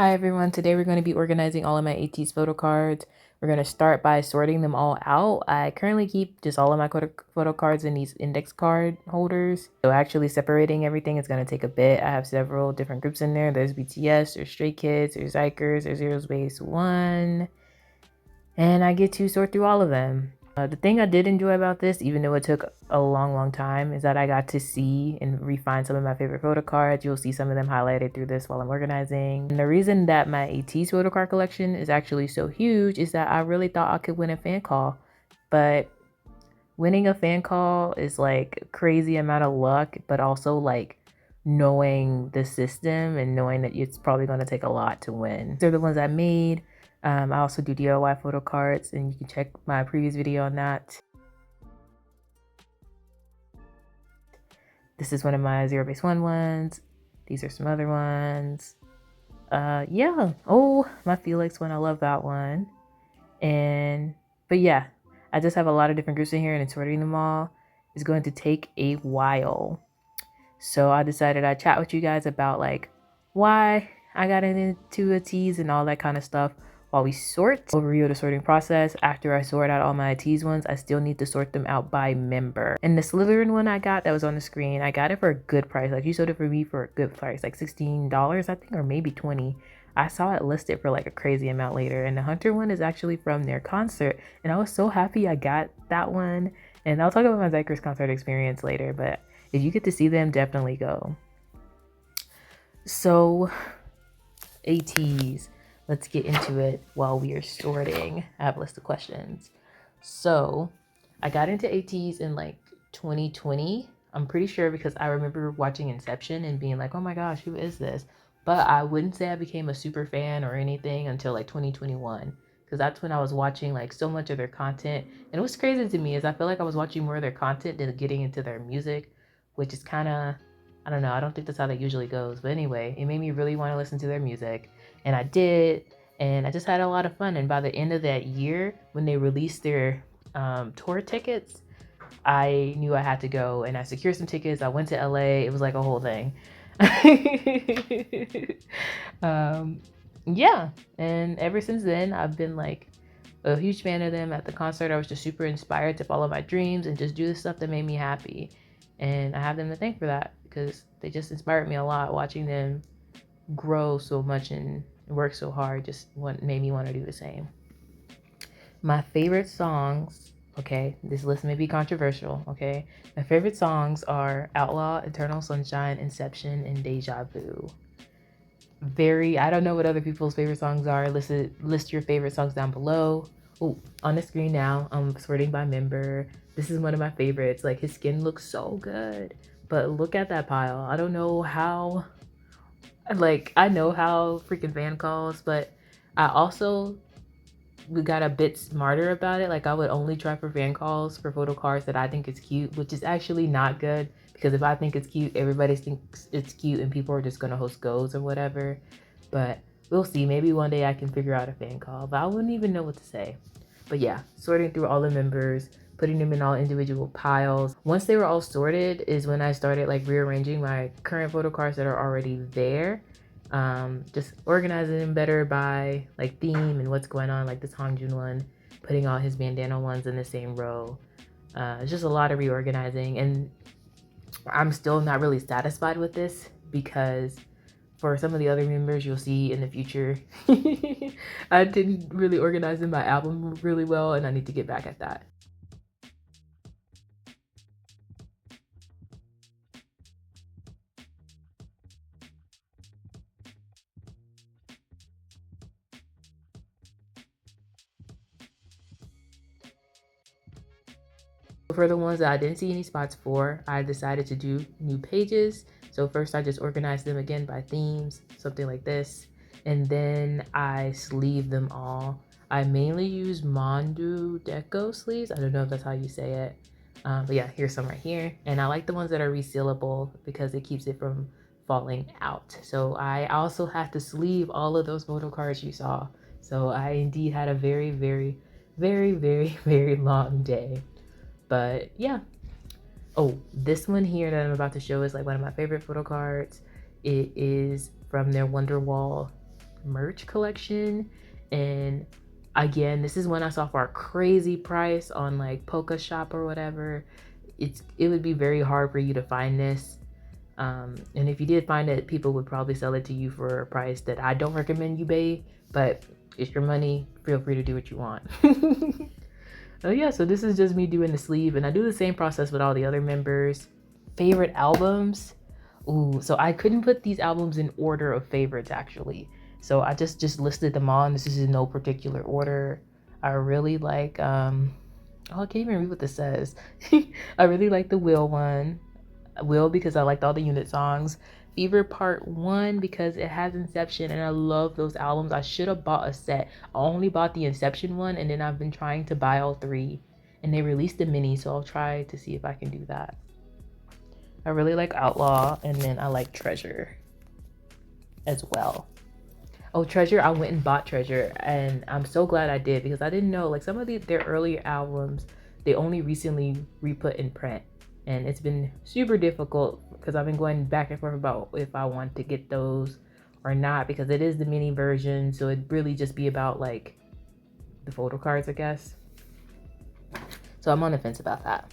Hi everyone, today we're going to be organizing all of my ATEEZ photo cards. We're going to start by sorting them all out. I currently keep just all of my photo cards in these index card holders. So actually separating everything is going to take a bit. I have several different groups in there. There's BTS, there's Stray Kids, there's Zikers, there's Zero Space One. And I get to sort through all of them. The thing I did enjoy about this, even though it took a long time, is that I got to see and refine some of my favorite photo cards. You'll see some of them highlighted through this while I'm organizing. And the reason that my ATEEZ photo card collection is actually so huge is that I really thought I could win a fan call. But winning a fan call is like a crazy amount of luck, but also like knowing the system and knowing that it's probably going to take a lot to win. These are the ones I made. I also do DIY photo cards, and you can check my previous video on that. This is one of my Zero Base One ones. These are some other ones. Yeah. Oh, my Felix one. I love that one. But yeah, I just have a lot of different groups in here, and sorting them all is going to take a while. So I decided I'd chat with you guys about like why I got into ATEEZ and all that kind of stuff while we sort. Overview of the sorting process. After I sort out all my ATEEZ ones, I still need to sort them out by member. And the Slytherin one I got that was on the screen, I got it for a good price. Like, you sold it for me for a good price, like $16 I think, or maybe 20. I saw it listed for like a crazy amount later. And the Hunter one is actually from their concert, and I was so happy I got that one. And I'll talk about my Zikers concert experience later, but if you get to see them, definitely go. So ATEEZ, let's get into it while we are sorting. I have a list of questions. So I got into ATEEZ in like 2020. I'm pretty sure, because I remember watching Inception and being like, oh my gosh, who is this? But I wouldn't say I became a super fan or anything until like 2021, because that's when I was watching like so much of their content. And what's crazy to me is I feel like I was watching more of their content than getting into their music, which is kind of, I don't know, I don't think that's how that usually goes. But anyway, it made me really want to listen to their music, and I did, and I just had a lot of fun. And by the end of that year, when they released their tour tickets, I knew I had to go, and I secured some tickets. I went to LA. It was like a whole thing. Yeah, and ever since then I've been like a huge fan of them. At the concert, I was just super inspired to follow my dreams and just do the stuff that made me happy, and I have them to thank for that, because they just inspired me a lot. Watching them grow so much and work so hard just made me want to do the same. My favorite songs, okay, this list may be controversial, okay? My favorite songs are Outlaw, Eternal Sunshine, Inception, and Deja Vu. I don't know what other people's favorite songs are. List your favorite songs down below. Oh, on the screen now, I'm sorting by member. This is one of my favorites. Like, his skin looks so good, but look at that pile. I don't know how, like, I know how freaking fan calls, but I also got a bit smarter about it. Like, I would only try for fan calls for photo cards that I think is cute, which is actually not good, because if I think it's cute, everybody thinks it's cute and people are just gonna host goes or whatever. But we'll see. Maybe one day I can figure out a fan call, but I wouldn't even know what to say. But yeah, sorting through all the members, putting them in all individual piles. Once they were all sorted is when I started like rearranging my current photo cards that are already there. Just organizing them better by like theme and what's going on, like this Hangjun one, putting all his bandana ones in the same row. It's just a lot of reorganizing, and I'm still not really satisfied with this, because for some of the other members you'll see in the future, I didn't really organize them by album really well, and I need to get back at that. For the ones that I didn't see any spots for, I decided to do new pages. So first I just organized them again by themes, something like this. And then I sleeve them all. I mainly use Mondu Deco sleeves. I don't know if that's how you say it. But yeah, here's some right here. And I like the ones that are resealable because it keeps it from falling out. So I also had to sleeve all of those photo cards you saw. So I indeed had a very, very, very, very, very long day. But yeah. Oh, this one here that I'm about to show is like one of my favorite photo cards. It is from their Wonderwall merch collection. And again, this is one I saw for a crazy price on like Polka Shop or whatever. It would be very hard for you to find this. And if you did find it, people would probably sell it to you for a price that I don't recommend you pay, but it's your money. Feel free to do what you want. Oh yeah, so this is just me doing the sleeve, and I do the same process with all the other members. Favorite albums? Ooh, so I couldn't put these albums in order of favorites actually. So I just listed them all, and this is in no particular order. I really like oh, I can't even read what this says. I really like the Will one. Will because I liked all the unit songs. Fever Part 1 because it has Inception and I love those albums. I should have bought a set. I only bought the Inception one and then I've been trying to buy all three. And they released the mini, so I'll try to see if I can do that. I really like Outlaw, and then I like Treasure as well. Oh, Treasure, I went and bought Treasure, and I'm so glad I did because I didn't know, like some of their earlier albums, they only recently re-put in print. And it's been super difficult because I've been going back and forth about if I want to get those or not, because it is the mini version, so it'd really just be about like the photo cards, I guess. So I'm on the fence about that.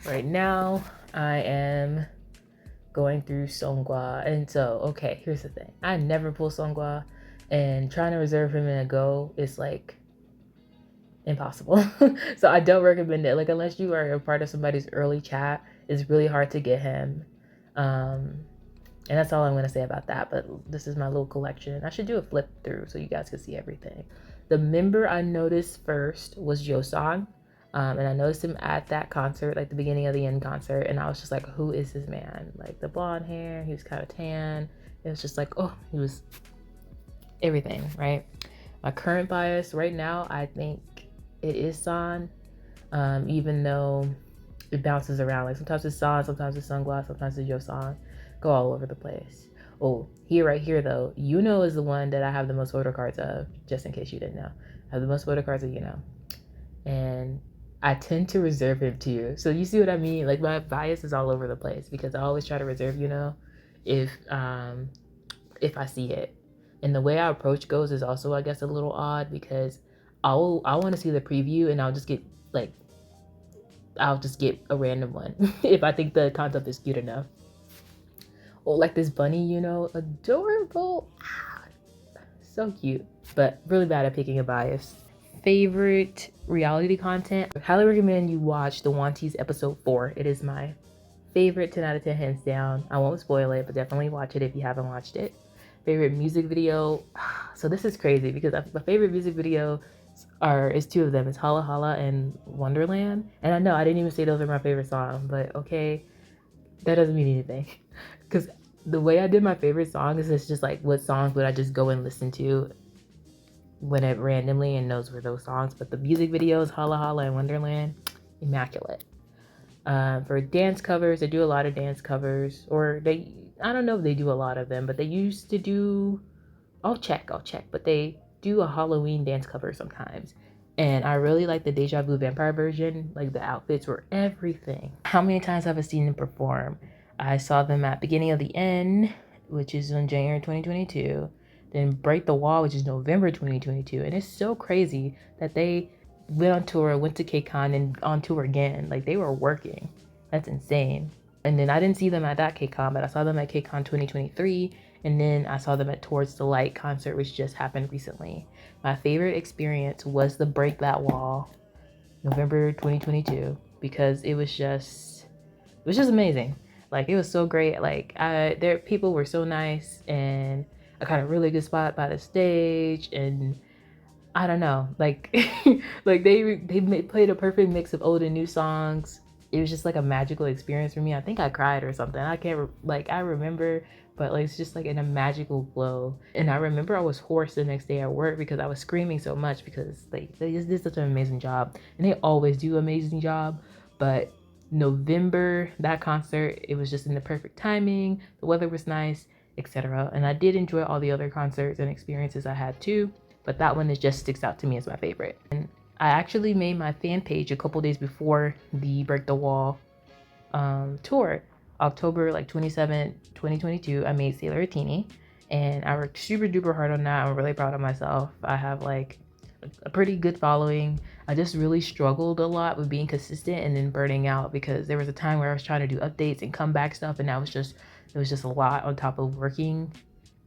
Right now, I am going through Songwa, and so okay, here's the thing: I never pull Songwa, and trying to reserve him in a go is like impossible. So I don't recommend it. Like unless you are a part of somebody's early chat, it's really hard to get him. And that's all I'm gonna say about that. But this is my little collection. I should do a flip through so you guys can see everything. The member I noticed first was Yosan. And I noticed him at that concert, like the beginning of the end concert, and I was just like, who is this man? Like the blonde hair, he was kind of tan. It was just like, oh, he was everything, right? My current bias right now, I think it is San, even though it bounces around. Like sometimes it's San, sometimes it's Sunglass, sometimes it's Yosan. Go all over the place. Oh, right here though, Yuno is the one that I have the most photo cards of, just in case you didn't know. I have the most photo cards of Yuno. And I tend to reserve him too. So you see what I mean? Like my bias is all over the place because I always try to reserve, if I see it. And the way our approach goes is also, I guess, a little odd because I want to see the preview and I'll just get a random one if I think the concept is cute enough. Or like this bunny, adorable. So cute, but really bad at picking a bias. Favorite reality content? I highly recommend you watch the Wanties episode 4. It is my favorite, 10 out of 10 hands down. I won't spoil it, but definitely watch it if you haven't watched it. Favorite music video? So this is crazy because my favorite music video is two of them. It's Hala Hala and Wonderland. And I know I didn't even say those are my favorite songs, but okay, that doesn't mean anything. Because the way I did my favorite song is it's just like what songs would I just go and listen to when it randomly and knows were those songs. But the music videos, Hala Hala and Wonderland, immaculate. For dance covers, they do a lot of dance covers, or I don't know if they do a lot of them, but they used to do, I'll check, but they do a Halloween dance cover sometimes. And I really like the Deja Vu Vampire version. Like the outfits were everything. How many times have I seen them perform? I saw them at Beginning of the End, which is in January 2022. Then Break the Wall, which is November 2022. And it's so crazy that they went on tour, went to KCON, and on tour again. Like they were working. That's insane. And then I didn't see them at that KCON, but I saw them at KCON 2023. And then I saw them at Towards the Light concert, which just happened recently. My favorite experience was the Break That Wall, November 2022, because it was just amazing. Like it was so great. Like their people were so nice, and I got a really good spot by the stage, and I don't know, like like they played a perfect mix of old and new songs. It was just like a magical experience for me. I think I cried or something. I can't I remember, but like it's just like in a magical glow. And I remember I was hoarse the next day at work because I was screaming so much because they just did such an amazing job, and they always do an amazing job. But November, that concert, it was just in the perfect timing. The weather was nice, etc. And I did enjoy all the other concerts and experiences I had too, but that one just sticks out to me as my favorite. And I actually made my fan page a couple days before the Break the Wall tour. October 27th, 2022, I made Sailor Atiny, and I worked super duper hard on that. I'm really proud of myself. I have like a pretty good following. I just really struggled a lot with being consistent and then burning out, because there was a time where I was trying to do updates and comeback stuff, and that was just, it was just a lot on top of working.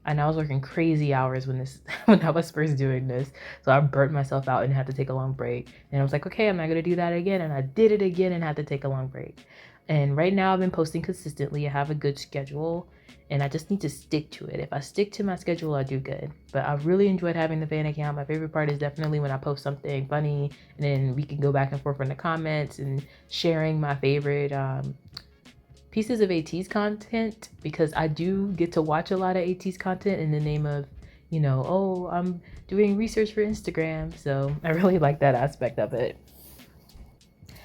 And I was working crazy hours when this when I was first doing this. So I burnt myself out and had to take a long break. And I was like, okay, I'm not gonna do that again. And I did it again and had to take a long break. And right now I've been posting consistently. I have a good schedule and I just need to stick to it. If I stick to my schedule, I do good. But I've really enjoyed having the fan account. My favorite part is definitely when I post something funny and then we can go back and forth in the comments and sharing my favorite pieces of ATEEZ content, because I do get to watch a lot of ATEEZ content in the name of, you know, oh, I'm doing research for Instagram. So I really like that aspect of it.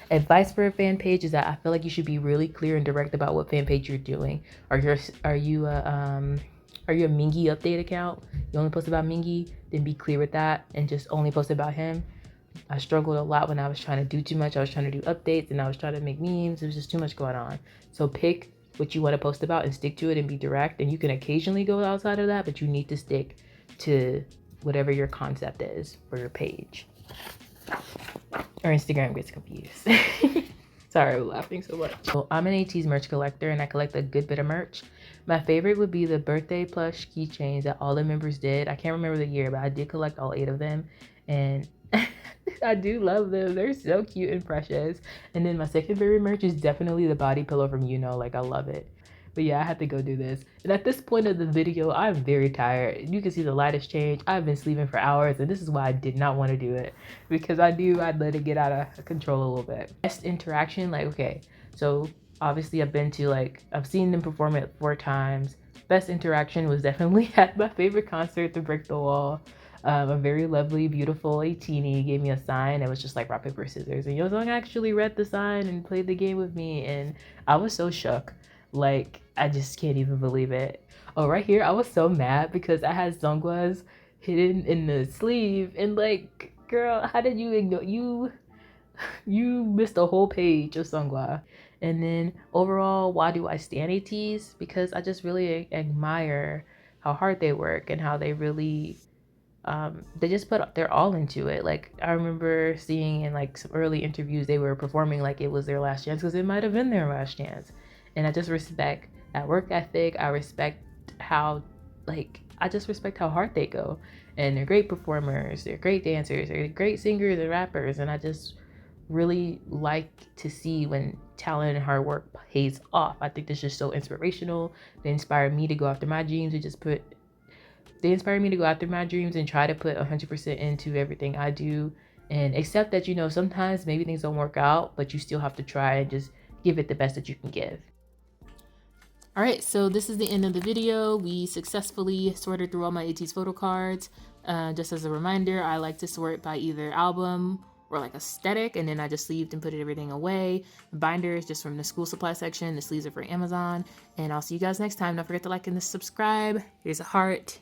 Advice for a fan page is that I feel like you should be really clear and direct about what fan page you're doing. Are you a Mingy update account? You only post about Mingy? Then be clear with that and just only post about him. I struggled a lot when I was trying to do too much. I was trying to do updates and I was trying to make memes. There was just too much going on. So pick what you want to post about and stick to it and be direct. And you can occasionally go outside of that, but you need to stick to whatever your concept is for your page. Or Instagram gets confused. Sorry, I'm laughing so much. So I'm an ATEEZ merch collector and I collect a good bit of merch. My favorite would be the birthday plush keychains that all the members did. I can't remember the year, but I did collect all 8 of them. And I do love them. They're so cute and precious. And then my second favorite merch is definitely the body pillow from like I love it. But yeah, I had to go do this. And at this point of the video, I'm very tired. You can see the light has changed. I've been sleeping for hours, and this is why I did not want to do it, because I knew I'd let it get out of control a little bit. Best interaction, like, okay, so obviously I've seen them perform it 4 times. Best interaction was definitely at my favorite concert, The Brick the Wall. A very lovely, beautiful atiny gave me a sign. It was just like rock, paper, scissors. And Yozong actually read the sign and played the game with me. And I was so shook. Like, I just can't even believe it. Oh, right here, I was so mad because I had Seonghwa's hidden in the sleeve. And like, girl, how did you ignore? You missed a whole page of Seonghwa. And then overall, why do I stan ATEEZ? Because I just really admire how hard they work and how they really they just put their all into it. Like, I remember seeing in like some early interviews they were performing like it was their last chance, because it might have been their last chance. And I just respect that work ethic. I just respect how hard they go. And they're great performers, they're great dancers, they're great singers and rappers. And I just really like to see when talent and hard work pays off. I think this is so inspirational. They inspire me to go after my dreams and they inspire me to go after my dreams and try to put 100% into everything I do, and accept that, you know, sometimes maybe things don't work out, but you still have to try and just give it the best that you can give. All right, so this is the end of the video. We successfully sorted through all my ATEEZ photo cards. Just as a reminder, I like to sort by either album or like aesthetic, and then I just sleeved and put everything away. The binder is just from the school supply section. The sleeves are for Amazon, and I'll see you guys next time. Don't forget to like and subscribe. Here's a heart.